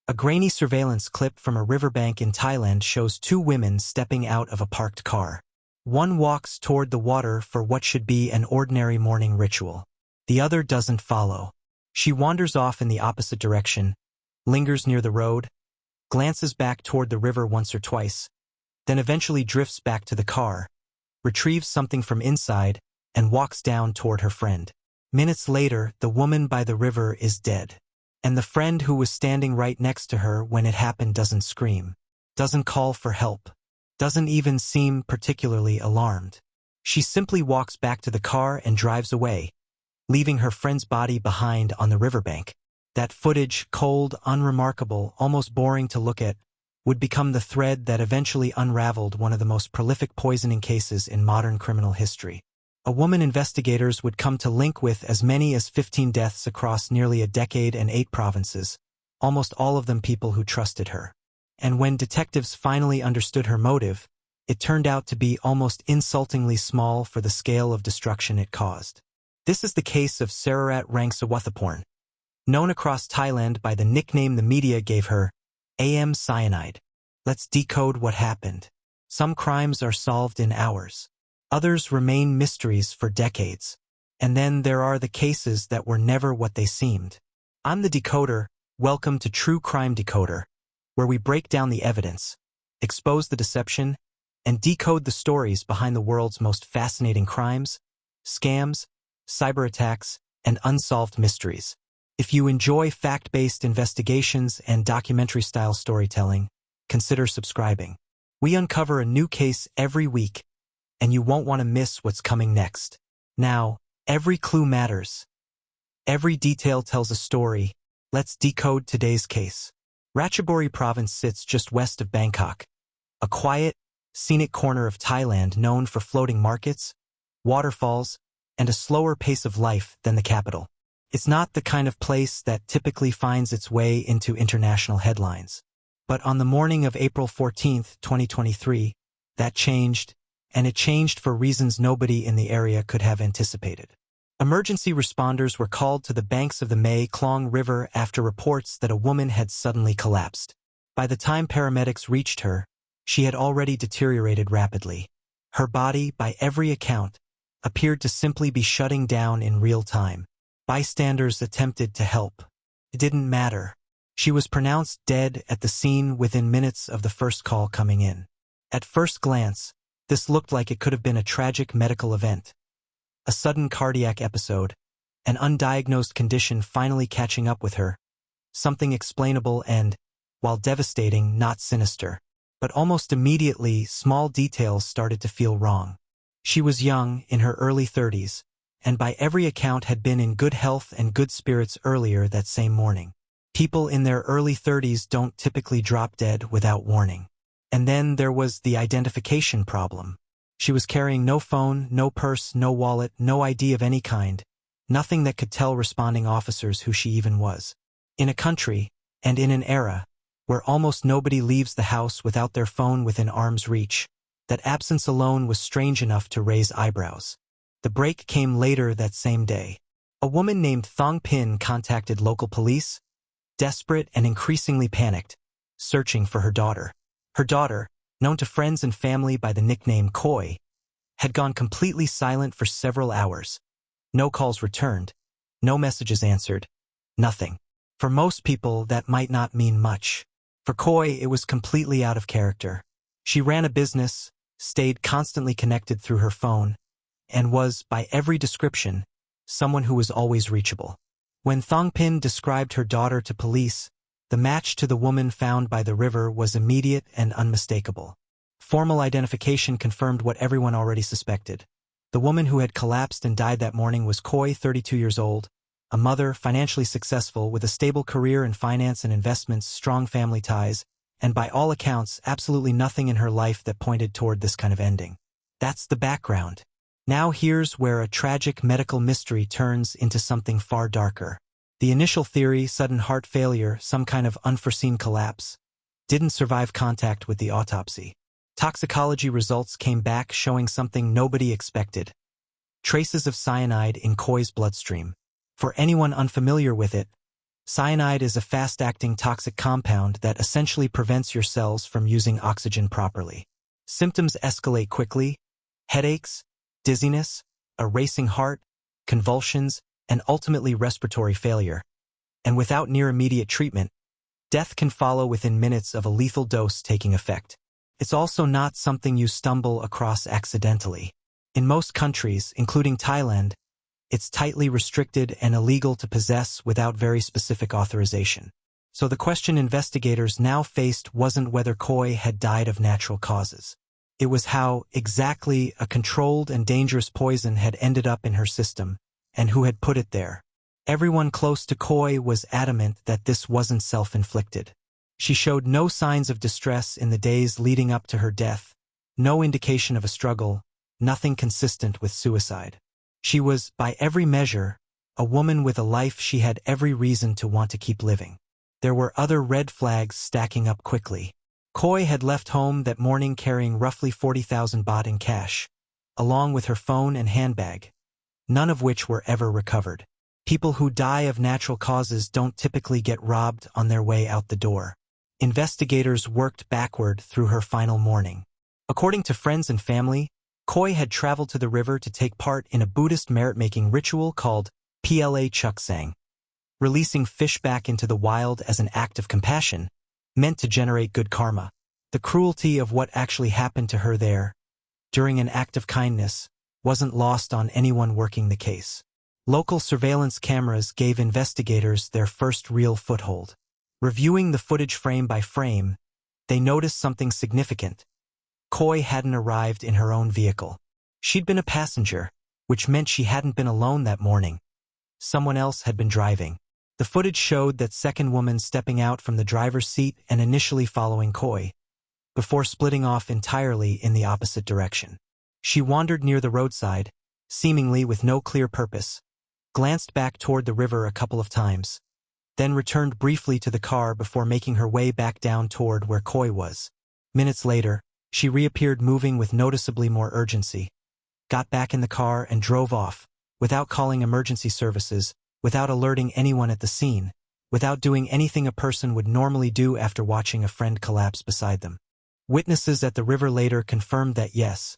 A grainy surveillance clip from a riverbank in Thailand shows two women stepping out of a parked car. One walks toward the water for what should be an ordinary morning ritual. The other doesn't follow. She wanders off in the opposite direction, lingers near the road, glances back toward the river once or twice, then eventually drifts back to the car, retrieves something from inside, and walks down toward her friend. Minutes later, the woman by the river is dead. And the friend who was standing right next to her when it happened doesn't scream, doesn't call for help, doesn't even seem particularly alarmed. She simply walks back to the car and drives away, leaving her friend's body behind on the riverbank. That footage, cold, unremarkable, almost boring to look at, would become the thread that eventually unraveled one of the most prolific poisoning cases in modern criminal history. A woman investigators would come to link with as many as 15 deaths across nearly a decade and 8 provinces, almost all of them people who trusted her. And when detectives finally understood her motive, it turned out to be almost insultingly small for the scale of destruction it caused. This is the case of Sararat Rangsiwuthaporn, known across Thailand by the nickname the media gave her, Cyanide. Let's decode what happened. Some crimes are solved in hours. Others remain mysteries for decades. And then there are the cases that were never what they seemed. I'm the Decoder. Welcome to True Crime Decoder, where we break down the evidence, expose the deception, and decode the stories behind the world's most fascinating crimes, scams, cyber attacks, and unsolved mysteries. If you enjoy fact-based investigations and documentary-style storytelling, consider subscribing. We uncover a new case every week, and you won't want to miss what's coming next. Now, every clue matters. Every detail tells a story. Let's decode today's case. Ratchaburi province sits just west of Bangkok, a quiet, scenic corner of Thailand known for floating markets, waterfalls, and a slower pace of life than the capital. It's not the kind of place that typically finds its way into international headlines. But on the morning of April 14, 2023, that changed, and it changed for reasons nobody in the area could have anticipated. Emergency responders were called to the banks of the Klong River after reports that a woman had suddenly collapsed. By the time paramedics reached her, she had already deteriorated rapidly. Her body, by every account, appeared to simply be shutting down in real time. Bystanders attempted to help. It didn't matter. She was pronounced dead at the scene within minutes of the first call coming in. At first glance, this looked like it could have been a tragic medical event. A sudden cardiac episode, an undiagnosed condition finally catching up with her. Something explainable and, while devastating, not sinister. But almost immediately, small details started to feel wrong. She was young, in her early 30s, and by every account had been in good health and good spirits earlier that same morning. People in their early 30s don't typically drop dead without warning. And then there was the identification problem. She was carrying no phone, no purse, no wallet, no ID of any kind, nothing that could tell responding officers who she even was. In a country, and in an era, where almost nobody leaves the house without their phone within arm's reach, that absence alone was strange enough to raise eyebrows. The break came later that same day. A woman named Thong Pin contacted local police, desperate and increasingly panicked, searching for her daughter. Her daughter, known to friends and family by the nickname Koi, had gone completely silent for several hours. No calls returned, no messages answered, nothing. For most people, that might not mean much. For Koi, it was completely out of character. She ran a business, stayed constantly connected through her phone, and was, by every description, someone who was always reachable. When Thongpin described her daughter to police, the match to the woman found by the river was immediate and unmistakable. Formal identification confirmed what everyone already suspected. The woman who had collapsed and died that morning was Koi, 32 years old, a mother, financially successful, with a stable career in finance and investments, strong family ties, and by all accounts, absolutely nothing in her life that pointed toward this kind of ending. That's the background. Now here's where a tragic medical mystery turns into something far darker. The initial theory, sudden heart failure, some kind of unforeseen collapse, didn't survive contact with the autopsy. Toxicology results came back showing something nobody expected. Traces of cyanide in Koi's bloodstream. For anyone unfamiliar with it, Cyanide is a fast-acting toxic compound that essentially prevents your cells from using oxygen properly. Symptoms escalate quickly: headaches, dizziness, a racing heart, convulsions, and ultimately respiratory failure. And without near-immediate treatment, death can follow within minutes of a lethal dose taking effect. It's also not something you stumble across accidentally. In most countries, including Thailand, it's tightly restricted and illegal to possess without very specific authorization. So the question investigators now faced wasn't whether Khoi had died of natural causes. It was how, exactly, a controlled and dangerous poison had ended up in her system, and who had put it there. Everyone close to Khoi was adamant that this wasn't self-inflicted. She showed no signs of distress in the days leading up to her death, no indication of a struggle, nothing consistent with suicide. She was, by every measure, a woman with a life she had every reason to want to keep living. There were other red flags stacking up quickly. Khoi had left home that morning carrying roughly 40,000 baht in cash, along with her phone and handbag, none of which were ever recovered. People who die of natural causes don't typically get robbed on their way out the door. Investigators worked backward through her final morning. According to friends and family, Khoi had traveled to the river to take part in a Buddhist merit-making ritual called Pla Chuksang. Releasing fish back into the wild as an act of compassion, meant to generate good karma. The cruelty of what actually happened to her there, during an act of kindness, wasn't lost on anyone working the case. Local surveillance cameras gave investigators their first real foothold. Reviewing the footage frame by frame, they noticed something significant. Khoi hadn't arrived in her own vehicle. She'd been a passenger, which meant she hadn't been alone that morning. Someone else had been driving. The footage showed that second woman stepping out from the driver's seat and initially following Khoi, before splitting off entirely in the opposite direction. She wandered near the roadside, seemingly with no clear purpose, glanced back toward the river a couple of times, then returned briefly to the car before making her way back down toward where Khoi was. Minutes later, she reappeared moving with noticeably more urgency, got back in the car and drove off, without calling emergency services, without alerting anyone at the scene, without doing anything a person would normally do after watching a friend collapse beside them. Witnesses at the river later confirmed that yes,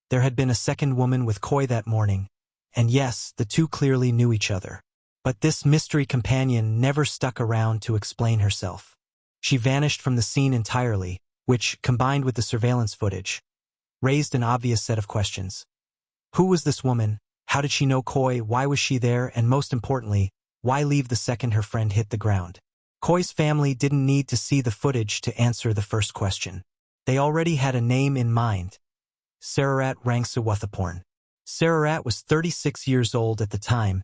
there had been a second woman with Khoi that morning, and yes, the two clearly knew each other. But this mystery companion never stuck around to explain herself. She vanished from the scene entirely, which, combined with the surveillance footage, raised an obvious set of questions. Who was this woman? How did she know Khoi? Why was she there? And most importantly, why leave the second her friend hit the ground? Khoi's family didn't need to see the footage to answer the first question. They already had a name in mind: Sararat Rangsiwuthaporn. Sararat was 36 years old at the time,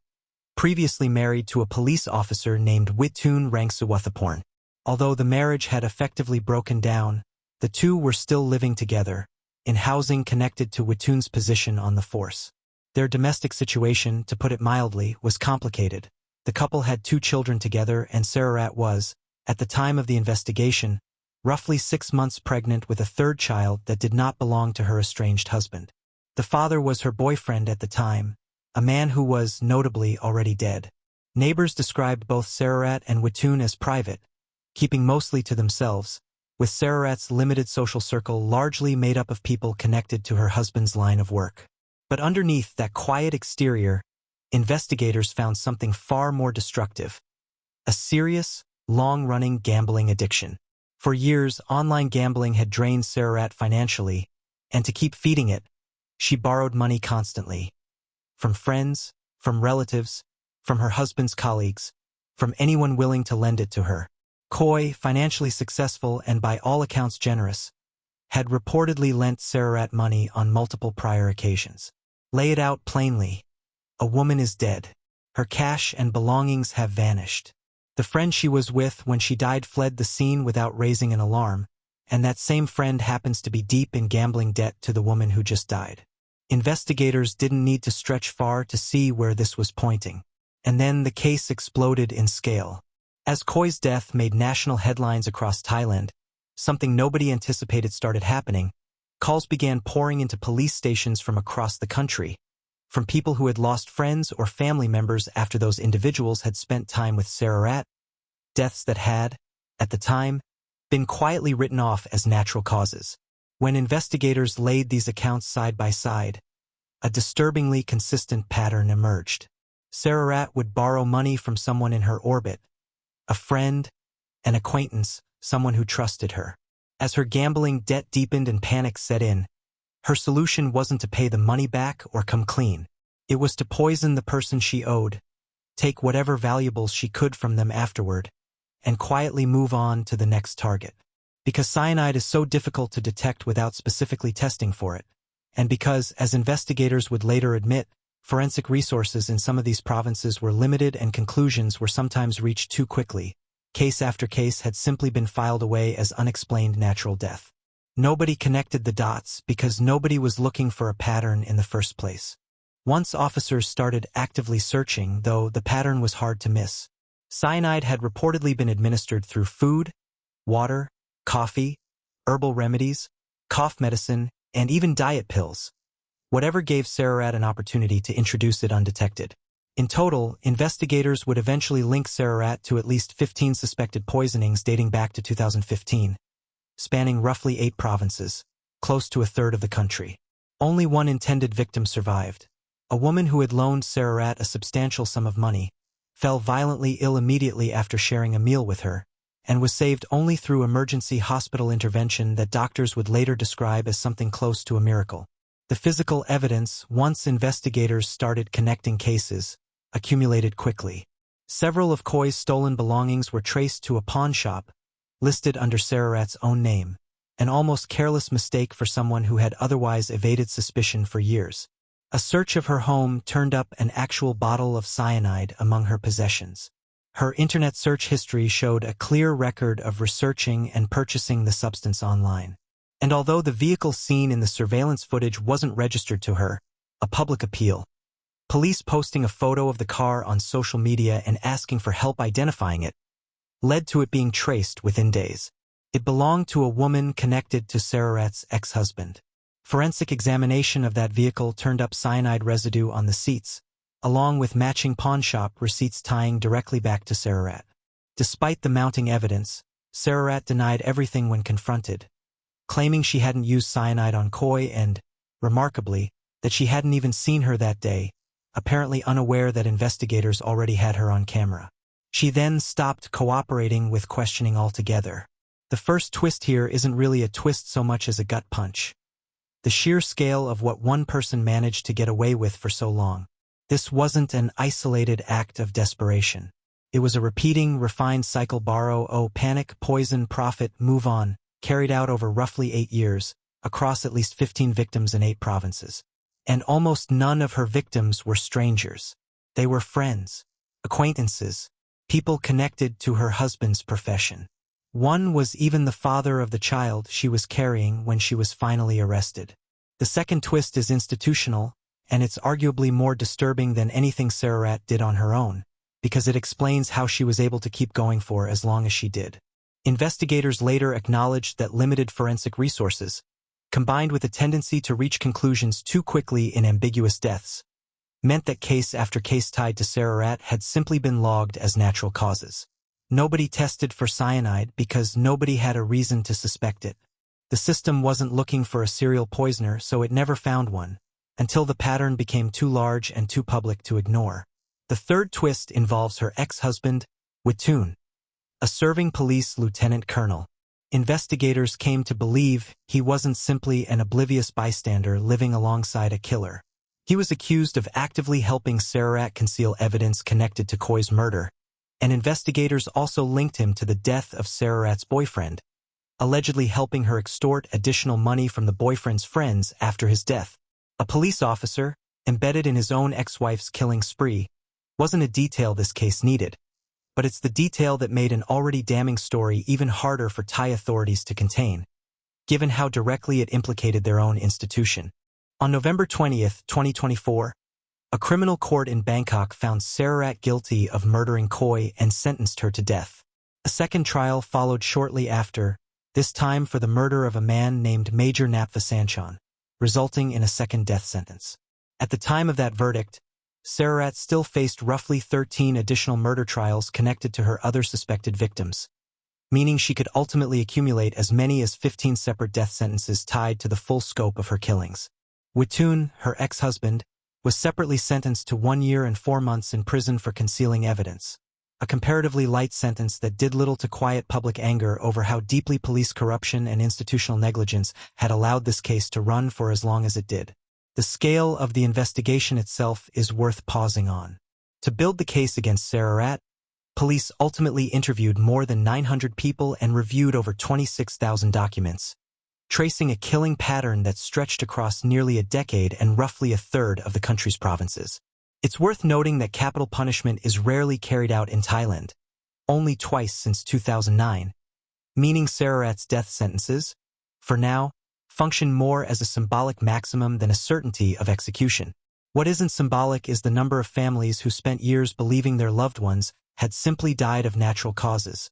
previously married to a police officer named Wittoon Rangsiwuthaporn. Although the marriage had effectively broken down, the two were still living together, in housing connected to Wittoon's position on the force. Their domestic situation, to put it mildly, was complicated. The couple had 2 children together, and Sararat was, at the time of the investigation, roughly 6 months pregnant with a third child that did not belong to her estranged husband. The father was her boyfriend at the time, a man who was, notably, already dead. Neighbors described both Sararat and Wittoon as private, keeping mostly to themselves, with Sararat's limited social circle largely made up of people connected to her husband's line of work. But underneath that quiet exterior, investigators found something far more destructive: a serious, long-running gambling addiction. For years, online gambling had drained Sararat financially, and to keep feeding it, she borrowed money constantly. From friends, from relatives, from her husband's colleagues, from anyone willing to lend it to her. Khoi, financially successful and by all accounts generous, had reportedly lent Sararat money on multiple prior occasions. Lay it out plainly: a woman is dead. Her cash and belongings have vanished. The friend she was with when she died fled the scene without raising an alarm, and that same friend happens to be deep in gambling debt to the woman who just died. Investigators didn't need to stretch far to see where this was pointing. And then the case exploded in scale. As Khoi's death made national headlines across Thailand, something nobody anticipated started happening. Calls began pouring into police stations from across the country, from people who had lost friends or family members after those individuals had spent time with Sararat, deaths that had, at the time, been quietly written off as natural causes. When investigators laid these accounts side by side, a disturbingly consistent pattern emerged. Sararat would borrow money from someone in her orbit, a friend, an acquaintance, someone who trusted her. As her gambling debt deepened and panic set in, her solution wasn't to pay the money back or come clean. It was to poison the person she owed, take whatever valuables she could from them afterward, and quietly move on to the next target. Because cyanide is so difficult to detect without specifically testing for it, and because, as investigators would later admit, forensic resources in some of these provinces were limited and conclusions were sometimes reached too quickly, case after case had simply been filed away as unexplained natural death. Nobody connected the dots because nobody was looking for a pattern in the first place. Once officers started actively searching, though, the pattern was hard to miss. Cyanide had reportedly been administered through food, water, coffee, herbal remedies, cough medicine, and even diet pills. Whatever gave Sararat an opportunity to introduce it undetected. In total, investigators would eventually link Sararat to at least 15 suspected poisonings dating back to 2015, spanning roughly 8 provinces, close to a third of the country. Only one intended victim survived. A woman who had loaned Sararat a substantial sum of money, fell violently ill immediately after sharing a meal with her, and was saved only through emergency hospital intervention that doctors would later describe as something close to a miracle. The physical evidence, once investigators started connecting cases, accumulated quickly. Several of Koi's stolen belongings were traced to a pawn shop, listed under Sararat's own name, an almost careless mistake for someone who had otherwise evaded suspicion for years. A search of her home turned up an actual bottle of cyanide among her possessions. Her internet search history showed a clear record of researching and purchasing the substance online. And although the vehicle seen in the surveillance footage wasn't registered to her, a public appeal, police posting a photo of the car on social media and asking for help identifying it, led to it being traced within days. It belonged to a woman connected to Sararat's ex-husband. Forensic examination of that vehicle turned up cyanide residue on the seats, along with matching pawn shop receipts tying directly back to Sararat. Despite the mounting evidence, Sararat denied everything when confronted, claiming she hadn't used cyanide on Koi and, remarkably, that she hadn't even seen her that day, apparently unaware that investigators already had her on camera. She then stopped cooperating with questioning altogether. The first twist here isn't really a twist so much as a gut punch. The sheer scale of what one person managed to get away with for so long. This wasn't an isolated act of desperation. It was a repeating, refined cycle: borrow, owe, panic, poison, profit, move on, carried out over roughly 8 years, across at least 15 victims in 8 provinces. And almost none of her victims were strangers. They were friends, acquaintances, people connected to her husband's profession. One was even the father of the child she was carrying when she was finally arrested. The second twist is institutional, and it's arguably more disturbing than anything Sararat did on her own, because it explains how she was able to keep going for as long as she did. Investigators later acknowledged that limited forensic resources, combined with a tendency to reach conclusions too quickly in ambiguous deaths, meant that case after case tied to Sararat had simply been logged as natural causes. Nobody tested for cyanide because nobody had a reason to suspect it. The system wasn't looking for a serial poisoner, so it never found one, until the pattern became too large and too public to ignore. The third twist involves her ex-husband, Wittoon, a serving police lieutenant colonel. Investigators came to believe he wasn't simply an oblivious bystander living alongside a killer. He was accused of actively helping Sararat conceal evidence connected to Koi's murder, and investigators also linked him to the death of Sararat's boyfriend, allegedly helping her extort additional money from the boyfriend's friends after his death. A police officer, embedded in his own ex-wife's killing spree, wasn't a detail this case needed, but it's the detail that made an already damning story even harder for Thai authorities to contain, given how directly it implicated their own institution. On November 20, 2024, a criminal court in Bangkok found Sararat guilty of murdering Koi and sentenced her to death. A second trial followed shortly after, this time for the murder of a man named Major Naptha Sanchon, resulting in a second death sentence. At the time of that verdict, Sararat still faced roughly 13 additional murder trials connected to her other suspected victims, meaning she could ultimately accumulate as many as 15 separate death sentences tied to the full scope of her killings. Wittoon, her ex-husband, was separately sentenced to 1 year and 4 months in prison for concealing evidence, a comparatively light sentence that did little to quiet public anger over how deeply police corruption and institutional negligence had allowed this case to run for as long as it did. The scale of the investigation itself is worth pausing on. To build the case against Sararat, police ultimately interviewed more than 900 people and reviewed over 26,000 documents, tracing a killing pattern that stretched across nearly a decade and roughly a third of the country's provinces. It's worth noting that capital punishment is rarely carried out in Thailand, only twice since 2009, meaning Sararat's death sentences, for now, function more as a symbolic maximum than a certainty of execution. What isn't symbolic is the number of families who spent years believing their loved ones had simply died of natural causes,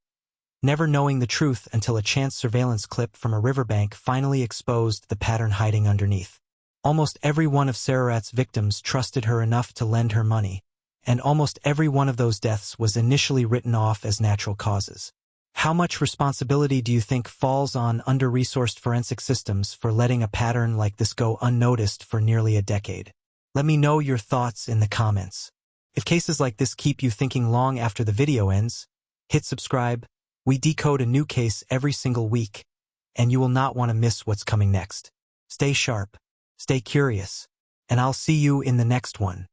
never knowing the truth until a chance surveillance clip from a riverbank finally exposed the pattern hiding underneath. Almost every one of Sararat's victims trusted her enough to lend her money, and almost every one of those deaths was initially written off as natural causes. How much responsibility do you think falls on under-resourced forensic systems for letting a pattern like this go unnoticed for nearly a decade? Let me know your thoughts in the comments. If cases like this keep you thinking long after the video ends, hit subscribe. We decode a new case every single week, and you will not want to miss what's coming next. Stay sharp, stay curious, and I'll see you in the next one.